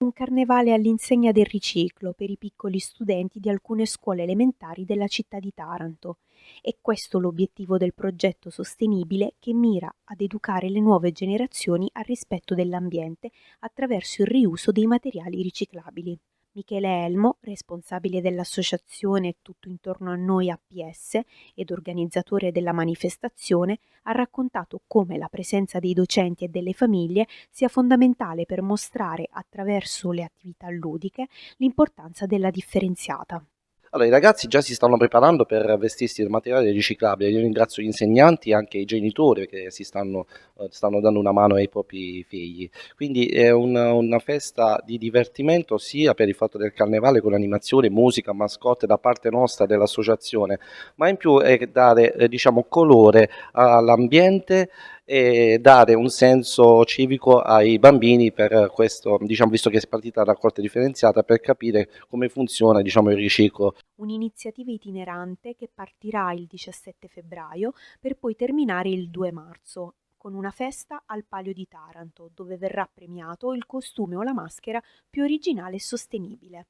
Un carnevale all'insegna del riciclo per i piccoli studenti di alcune scuole elementari della città di Taranto. È questo l'obiettivo del progetto sostenibile che mira ad educare le nuove generazioni al rispetto dell'ambiente attraverso il riuso dei materiali riciclabili. Michele Elmo, responsabile dell'associazione Tutto Intorno a Noi APS ed organizzatore della manifestazione, ha raccontato come la presenza dei docenti e delle famiglie sia fondamentale per mostrare, attraverso le attività ludiche, l'importanza della differenziata. Allora, i ragazzi già si stanno preparando per vestirsi del materiale riciclabile. Io ringrazio gli insegnanti e anche i genitori che stanno dando una mano ai propri figli. Quindi è una festa di divertimento sia per il fatto del carnevale con animazione, musica, mascotte da parte nostra dell'associazione, ma in più è dare, diciamo, colore all'ambiente e dare un senso civico ai bambini per questo, diciamo, visto che è partita la raccolta differenziata, per capire come funziona, diciamo, il riciclo. Un'iniziativa itinerante che partirà il 17 febbraio per poi terminare il 2 marzo, con una festa al Palio di Taranto, dove verrà premiato il costume o la maschera più originale e sostenibile.